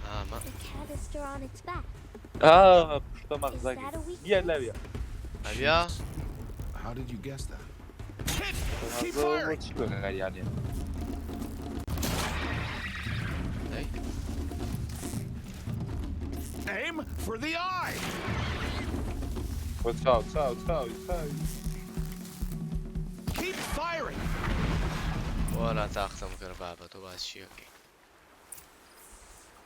ئەمە The canister on its back. پشتە Is مەغزەکەی that a weak بیا لەوێ ئەبیا How did you guess that? چی بەگەریانێ Aim for the eye! بۆ چاوی Keep firing! وەرە تاختم کرد بابە تۆ باس چیەکەی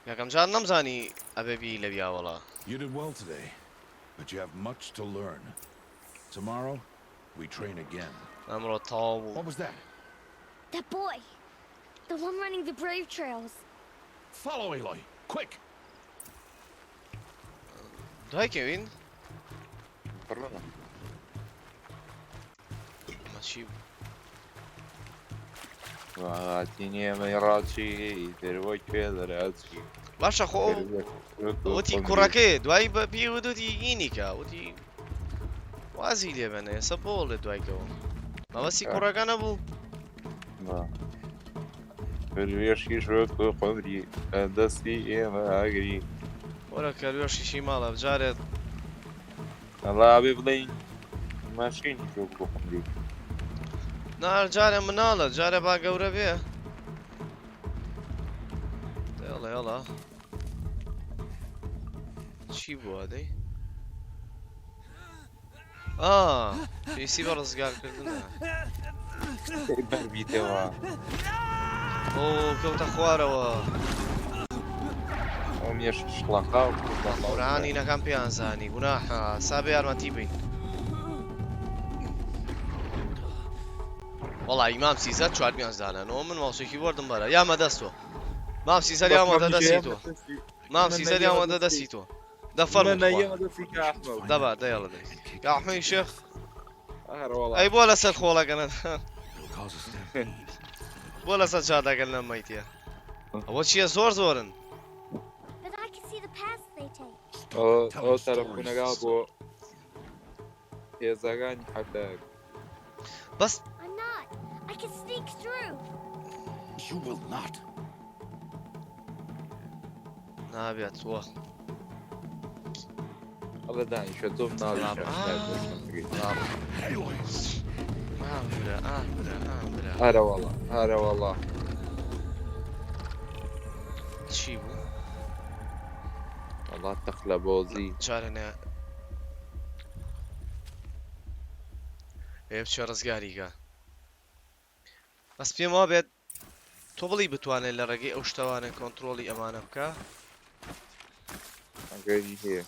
یەکەم جار نەمزانی ئەبێبی لە بیاوەڵە You did well today, but you have much to learn. Tomorrow, we train again. ئەمڕۆ تاو What بوو was that? That boy! The one running the brave trails. Follow Aloy, quick! دوای کەوین بڕە ئەمە چی بوو واتینێ مەیڕاچی دەروە کوێ دەراچی باشە خۆ وتی کوڕەکەی دوای بە پێ ودوتی ئینیکە وتی وازی لێ بێنە ئێستا بۆ لێ دوایکەوە مەوەسی کوڕەکە نەبوو پێشی شۆت بۆ قۆمری دەستی ئێمە ئاگری وەرە کەروێشیشی ماڵە بجارێت ئەڵا بێ بڵین ماشینی شۆ بۆ قۆمری نار جارێ مناڵە جارێ با گەورە بێ دێڵێ هەڵا چی بووە دەی پێویستی بە ڕزگارکردنە بەربیتەوە ئۆ کەوتە خوارەوە ئەو مێش شڵەقا و قورآانی نەکەم پێیان زانی گوناحە سابێ یارمەتی بین وەڵی مام سیزەر چوارمیان زانەنەوە من ماوسێکی وەردم بەرە یامە دەستۆ مام سیزەر یامەدە دەستی تۆ مام سیزەر یامەدە دەستی تۆ دەفەرمە دەبا دەیڵە دەی یاحمەی شێخ ئەی بۆ لەسەر خۆڵەکەنە It'll cause a stampede. بۆ لەسەر چادەگەن لە مەیتە ئەوە چییە زۆر زۆرن ئەو تەلەفۆنەکە بۆ هێزەکانی حەفتەیەک. بەس I'm not. I can sneak through. You will not. نابێت وە ئەڵە دانیشە تۆم ناڵ هەرەوەڵە هەرەوەڵە چی بوو؟ وڵات تەخلە بۆزی چارەنە پێ بچێ ڕزگاریگە بەس پێم وا بێت تۆ بڵی بتوانێت لە ڕێگەی ئەو شتەوانە کۆنتترۆلی ئەمانە بکە ئەگەری هەیە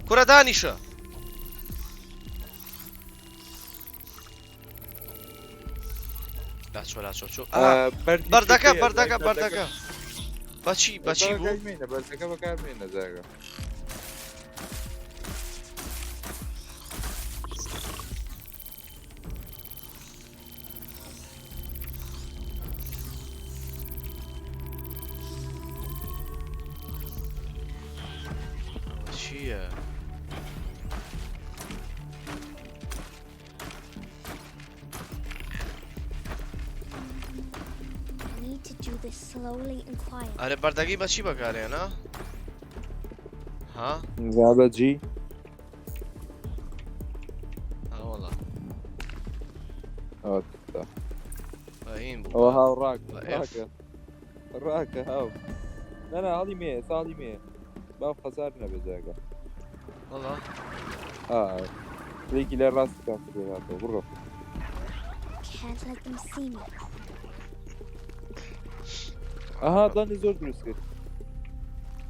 کورە دانیشە لاچۆ لاچۆ چۆ بەردەکە بەردەکە بەردەکە بەچی بەچی بوو بەردەکە بەکارمێنە جاگە چییە؟ I need to do this slowly and quietly. ئەرێ بەردەگی بەچی بەکارێنە؟ ها؟ زابەجی ئەوڵە بەهین ئەوە بوو هاو ڕاکە ڕاکە هاو نەنا هەڵی مێ ساڵی مێ باو خەزار نەبێ جاگە وەڵا لێکی لە ڕاستی کاتێتەوە بڕۆ Can't let them see me. ئەها دانی زۆر دروست کرد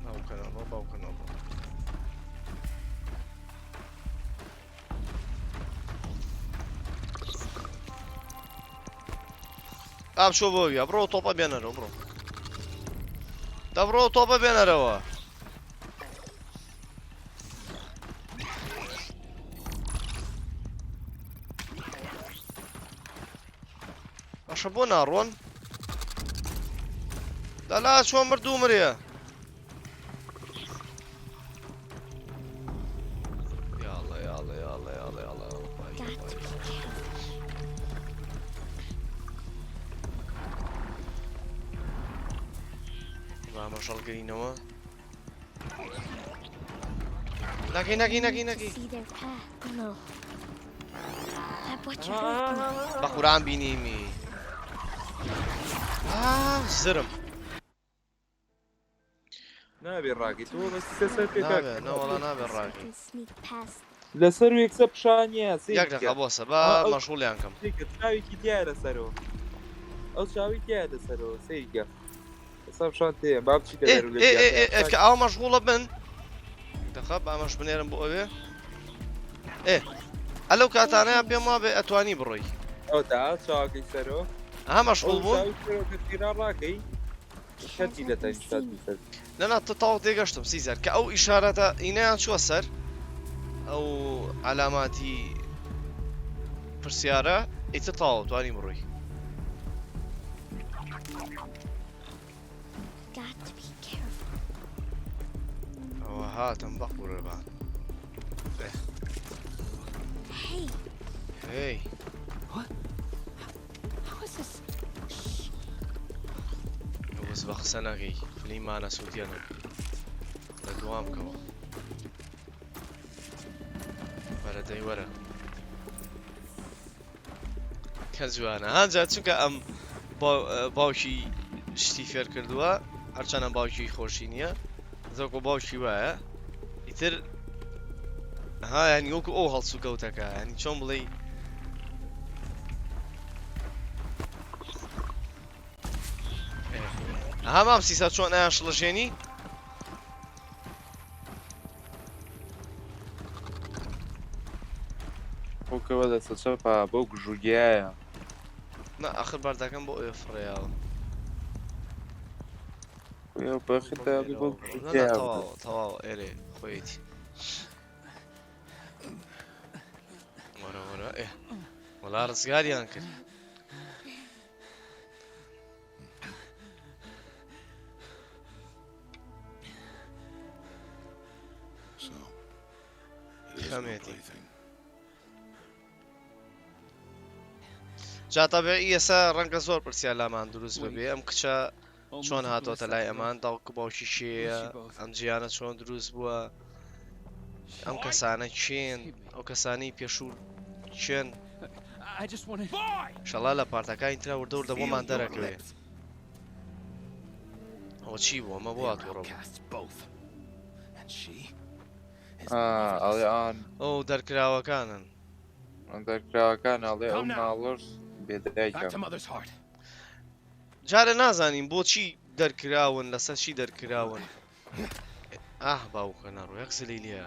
باوکەنەوە باوکەنەوە ئام شۆ بۆویە بڕۆ تۆپە بێنەرەوە بڕۆ دەبڕۆ تۆپە بێنەرەوە باشە بۆ ناڕۆن دەلا چۆن مردوو مرێ یاڵە یاڵە یاڵە یاڵە یاڵە مەشەڵگەینەوە ناکەی ناکەی ناکەی ناکەی See their path. No. That butcher hurt me. بە قوران بینیمی زرم نابێ ڕاکی تۆ بەستی سەر پێکار نابێ نەوەڵا نابێ ڕاکی Can sneak past. لەسەر وێکسە پیشانیە یەک دەقە بۆسە بە مەشغوڵیان کەم چاوێکی دیارە لەسەرەوە ئەو چاوی دیارە لەسەرەوە سیگە ئێستا پیشان تێ با بچیتە کە ئەو مەشغوڵە بن دەخە بامەش بنێرم بۆ ئەوێ ئەلەو کاتانەیە پێم وا بێ ئەتوانی بڕۆی ئەو تا چاواکەی سەرەوە ئەها مەشغوڵ بوون تیرا ڕاکەی شەتی لە تەنیشتی سەر نەنا تەواو تێگەشتم سیزەر کە ئەو ئیشارەتە ئینەیان چووە سەر ئەو علاماتی پرسیارە ئیتر تەواو توانی بڕۆی Got to be careful. ئەوە هاتم بە قوربان Hey, هی How is this? بەس بە قسە نەکەی فلیمانە سوودیانە لە دوام بکەوە وەرە دەی وەرە کە جوانە هەنجا چونکە ئەم باوکی شتی فێر کردووە هەرچەنە باوکی خۆشی نییە زۆکۆ باوکی وایە ئیتر ها ینی وەکو ئەو هەڵسو کەوتەکە ینی چۆن بڵێ ئەها مام سیسا چۆن ئەیان شڵەژێنی ئەوکەوە دەسە چەپا بەو گژوگیایە نا ئاخر بەردەکەم بۆ ئێ فڕێیاوە بەخدا بۆ تەواو ئێرێ خۆیەتی وەرە وەرە وەڵا ڕزگاریان کرد فهمێتی جا تەبیعی ئێستا ڕەنگە زۆر پرسیار لامان دروست ببێ ئەم کچە چۆن هاتۆتە لای ئەمان داوکو باوکی شێیە ئەم جیانە چۆن دروست بووە ئەم کەسانە چێن ئەو کەسانی پێشوو چێن شەڵا لە پارتەکانی ترا وردە وردە بۆمان دەرەکەوێ ئەوە چی بوو ئەمە بۆ هاتووڕە ئەڵێ ئان ئەو دەرکراوەکانن ئەم دەرکراوەکان ئەڵێ ئەو ماڵۆژ بێدایکە جارە نازانین بۆچی دەرکراون لەسەر چی دەرکراون ئاه باوکە نەڕۆ یەک زلیلیە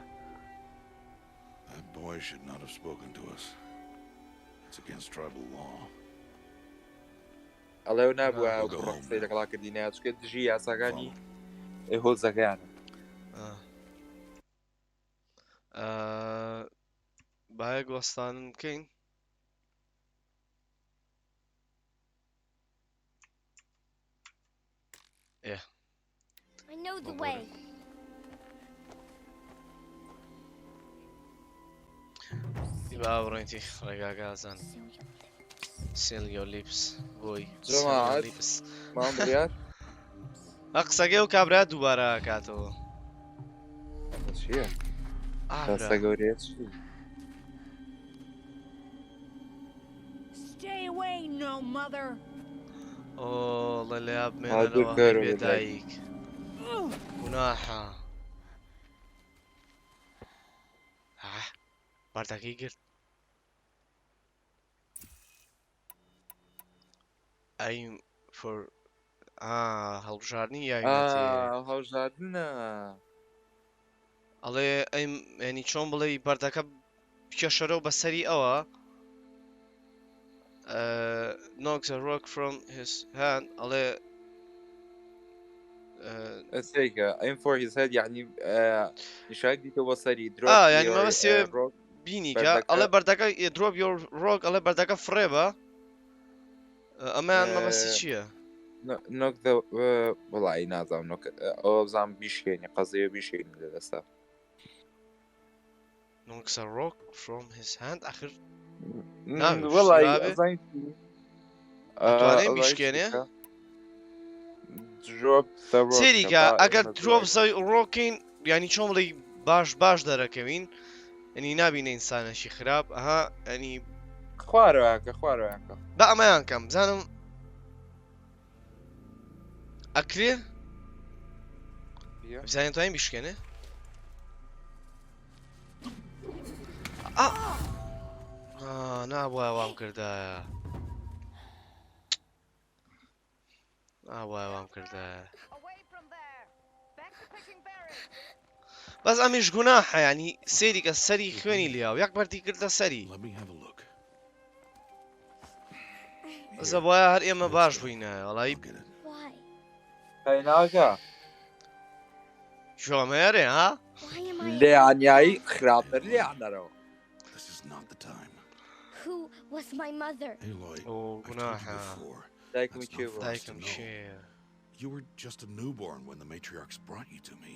That boy should not have spoken to us. It's against tribal law. ئەڵێ و نابووە ڕقسەی لەگەڵا کردینە چکە دژی یاساکانی هۆزەکانە باە گۆستانن بکەین I know the way. با بڕۆینتی ڕێگاگازان سیلیۆ لیپس بۆی جەماعەت مام بڕیار قسەگەی و کابرا دووبارە کاتەوە چییە؟ دەستە گەورەیە چی؟ Stay away, no mother. ئۆ لە لیا بمێنەوە بێدایک گوناحە بەردەکەی گرت ئەی هەڵبژاردننی یای هەڵژاردنە ئەڵێ ئەی ینی چۆن بڵێ بەردەکە بکێشەرە و بەسەری ئەوە knocks a rock from his hand ئەڵێ ئەسێکە ئەم for his head یعنی نیشان دیتەوە بەسەری درۆ ینی مەبەستی بینیکە ئەڵێ بەردەکە درۆب یۆر ڕۆک ئەڵێ بەردەکە فڕێبە ئەمەیان مەبەستی چییە؟ نۆک وڵی نازانم ئەوە بزانام بیشکێنی قەزەیە بیشێنی لە دەستا knocks a rock from his hand ئاخر توانێ بیشکێنێ سێریکە ئەگەر درۆپ ڕۆکین ینی چۆن بڵێ باش دەرەکەوین ینی نابینە ئینسانەشی خراپ ئەها ئەنی خوارەوەکە بە ئەمەیان کەم بزانم ئەکرێ بزانین توانین بیشکێنێ نابووە وام کردایە نابووە وام کردایە بەس ئەمیش گوناحە ینی سێریکە سەری خوێنی لیاو یەک بەردی کردە سەری بەسە بۆیە هەر ئێمە باش بووینە وەڵی ناکە شۆمێرێ ها لێیانایی خراپتر لێیانەرەوە Who was my mother? گوناحە دایکم چێ بوو دایکم چێە You were just a newborn when the matriarchs brought you to me.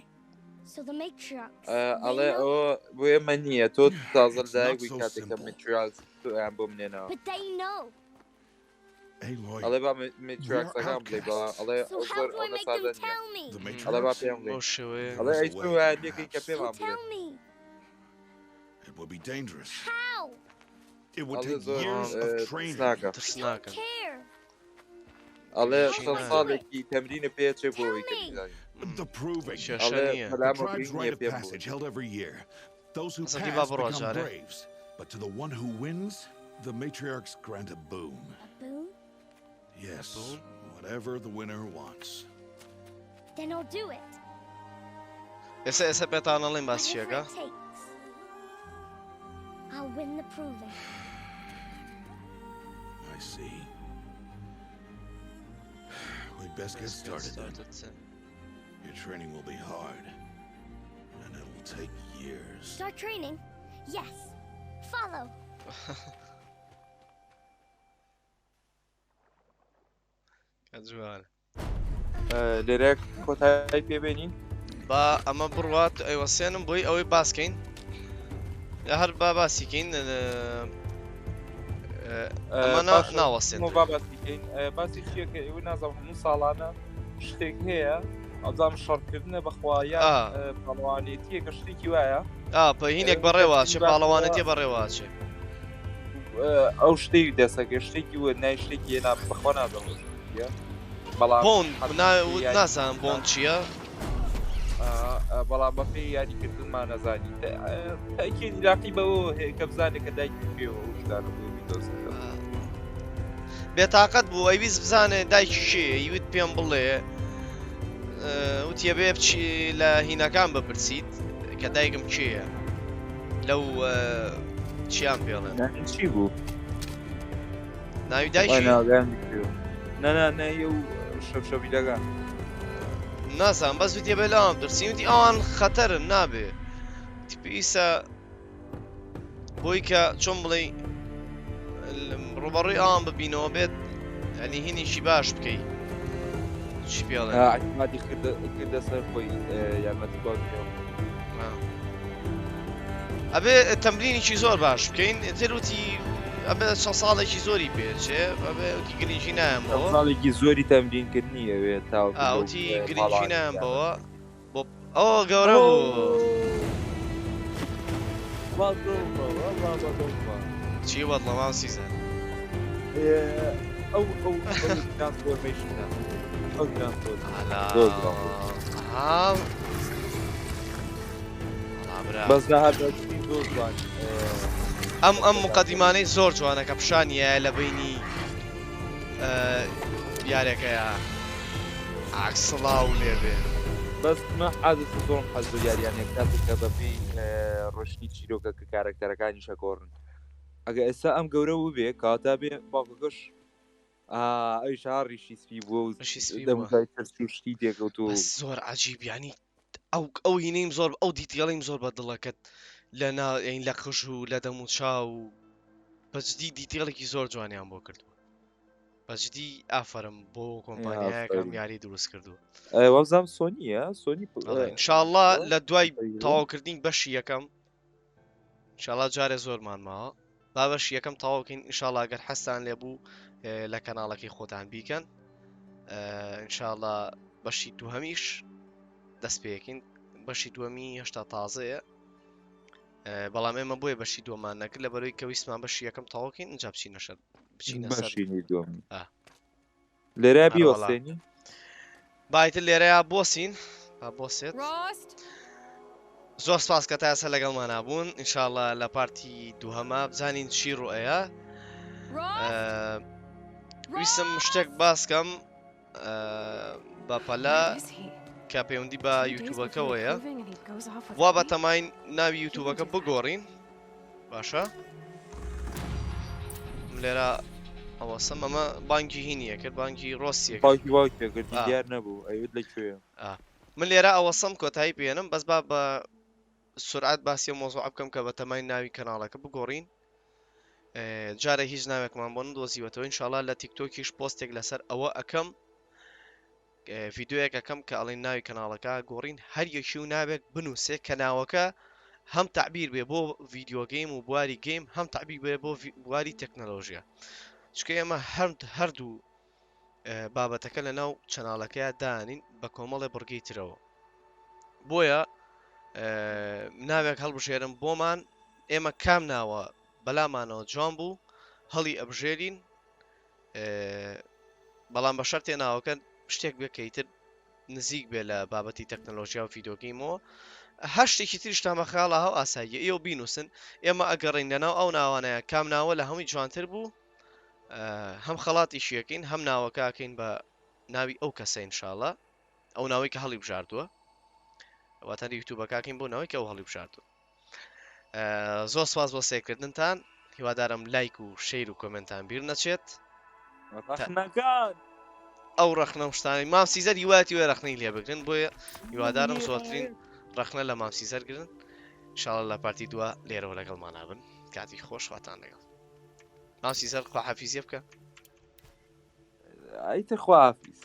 So the matriarchs. ئەڵێ ئەوە بۆ ئێمە نییە تۆ تازە دایک بووی کاتێککە متریال تۆیان بۆ منێنەوە But they know. ئەڵێ با متریاکسەکان بڵێ بە ئەڵێ So how do I make them tell me? ئەڵێ با پێم بڵێ بۆ شێوەیە ئەڵێ ئەی تویانێکی کە So پێمان بڵێ tell me. It would be dangerous. How? It would take years of training. سناکە ترسناکەن Care. ئەڵێ چەند ساڵێکی تەمرینە پێچێ بۆەوەی کە The proving. کێشە نییە The tribe's rite of passage held every year. Those who That's like pass Ibabaro, become Jare. braves. But to the one who wins, the matriarchs grant a boon. A boon? Yes, whatever the winner wants. Then I'll do it. ئێستا پێتان ئەڵێن باس Whatever چیەکە it takes. I'll win the proving. I see. We'd best get started then. Your training will be hard. And it will take years. Start training? Yes. Follow. جوانە لێرەک کۆتایی پێبێنین با ئەمە بڕوات ئەیوەسێنم بۆی ئەوەی باسکەین هەر با باسیکەین ئەمە ناوەسێن باباتیکەین باسی چیەکە ئێوە نازانم هەموو ساڵانە شتێک هەیە ئەزام شەڕکردنە بەخوایە پاڵەوانێتیە کە شتێکی وایە هینێک بەڕێواچێ پاڵەوانەتێ بەڕێواچێ ئەو شتێک دەسەکە شتێکی وە نای شتێکی هێنا بەخوا نازانم بەڵام بۆن نازانم بۆن چییە بەڵام بەپێ یاریکردنمان نەزانی تاکێنی لاقی بەوە هەیە کە بزانێت کە دایکی پێوە شتانە دۆستەکە بێتاقەت بوو ئەویست بزانێ دایکی شێ وت پێم بڵێ وتیە بێ بچی لە هینەکان بپرسیت کە دایکم کێیە لەو چیان پێڵێن چی بوو ناوی دایکی نەنایە و شەوشەوی لەگان نازان بەس وتیە بێ لەوام پرسی وتی ئەوان خەتەرن نابێ پێویستە بۆی کە چۆن بڵێ ڕوبەڕووی ئەوان ببینەوە بێت ئەنی هینێکی باش بکەیت چی پێڵێ عیمادی کردە سەر خۆی یارمەتی باوی ئەبێ تەمرینێکی زۆر باش بکەین تر وتی ئەبێ چەند ساڵێکی زۆری پێچێ ئەبێ وتی گرنگی نایەم بەوە ساڵێکی زۆری تەمرینکردنی ئەوێت وتی گرنگی نایەم بەوە بۆ ئەوە گەورە بوو چی وەڵڵە مام سیزان ئەو ترانسفۆرمیشنە ئەو بەس هەردەچی زۆر جوان ئەم مقدیمانەی زۆر جوانە کە پیشانیە لە بینی یارەکەیە ئاکسڵاو لێبێ بەس عادەت زۆرم حەز بە یاریانێک کاتێککە بەپێی ڕۆشنی چیرۆکە کە کارەکتەرەکانی شەکۆڕن ئەگە ئێستا ئەم گەورە و بێ کاتا بێ باوکەکەش ئەویش ڕیشی سپی بووە و شتی دێکەوت و زۆر عەجیبیانی ئەو هینەیم زۆر ئەو دیتێڵیم زۆر بە دڵەکەت لە ناین لە قژ و لە دەم و چاو و بەجددی دیتێڵێکی زۆر جوانیان بۆ کردووە بەجددی ئافرم بۆ کۆمپانیایەکەم یاری دروست کردووە وەزام سۆنیە سۆنی ئینشاءڵڵا لە دوای تەواوکردنی بەشی یەکەم ئینشاءڵڵا جارێ زۆرمان ماوە با بەشی یەکەم تەواوکەین ئینشاءڵڵا گەر حەستان لێبوو لە کەناڵەکەی خۆتان بیکەن ئینشاءڵڵا بەشی دووهەمیش دەست پێکەین بەشی دووەمی هێشتا تازەیە بەڵام ئێمە بۆیە بەشی دووەمان نەکرد لە بەرەوەی کە ویسمان بەشی یەکەم تەواوکەین اینجا بچینە شەر لێرە بیوەستێنی بایتر لێرەیە بۆسین بۆسێت زۆر سپاس کە تا ئێستا لەگەڵمان نابوون ئینشاءڵڵا لە پارتی دووهەمە بزانین چی ڕوئەیە ویسم شتێک باسکەم بەپەلە کە پەیوەندی بە یوتیوبەکەوەیە وا بە تەماین ناوی یوتیوبەکە بگۆڕین باشە لێرە ئەوەسم ئەمە بانکی هینیە کرد بانکی ڕۆسیە دیار نەبوو ئەوێت لەکوێ من لێرە ئەوەسم کۆتایی پێێنم بەس با بە سرعت باسی مۆزوع بکەم کە بە تەمای ناوی کەناڵەکە بگۆڕین جارە هیچ ناوێکمان بۆ نەدۆزیوەتەوە ئینشاءڵڵا لە تیکتۆکیش پۆستێک لەسەر ئەوە ئەەکەم ڤیددیۆیەکەکەم کە ئەڵێن ناوی کەناڵەکە گۆڕین هەر یەکی و ناوێک بنووسێ کە ناوەکە هەم تعبیر بێ بۆ ڤیددیۆ گەیم و بواری گەیم هەم تعبیر بێ بۆ بواری تەکنەلۆژیە چکە ئێمە هەردوو بابەتەکە لە ناو چەناڵەکەیە دانین بە کۆمەڵێ بڕگەی ترەوە بۆیە ناوێک هەڵبژێرم بۆمان ئێمە کام ناوە بەلامانەوە جوان بوو هەڵی ئەبژێرین بەڵام بە شەرتێ ناوەکە شتێک بکەیتر نزیک بێ لە بابەتی تەکنەلۆژیا و ڤیدۆگەیمەوە هەر شتێکی تریش تامەخیاڵە هەو ئاساییە ئێوە بینووسن ئێمە ئەگەڕین لەناو ئەو ناوانەیە کام ناوە لە هەمووی جوانتر بوو هەم خەڵاتی شیەکەین هەم ناوەکەکەین بە ناوی ئەو کەسە ئینشاءڵڵا ئەو ناوی کە هەڵی بژاردووە واتە یوتیوبەکەکەین بۆ ناوی کە ئەو هەڵی بژاردووە زۆر سواز بۆ سێکردنتان هیوادارم لایک و شەیر و کۆمنتان بیر نەچێت ئەو ڕەخنە شتانی مام سیزەر هیواتی وێ ڕەخنەی لێ بگرن بۆیە هیوادارم زۆرترین ڕەخنە لە مام سیزەر گرن ئینشاءڵڵا لە پارتی دووە لێرەوە لەگەڵمان نابن کاتی خۆش واتان لەگەڵ مام سیزەر خواحافیزیە بکە ئەیتر خواحافیز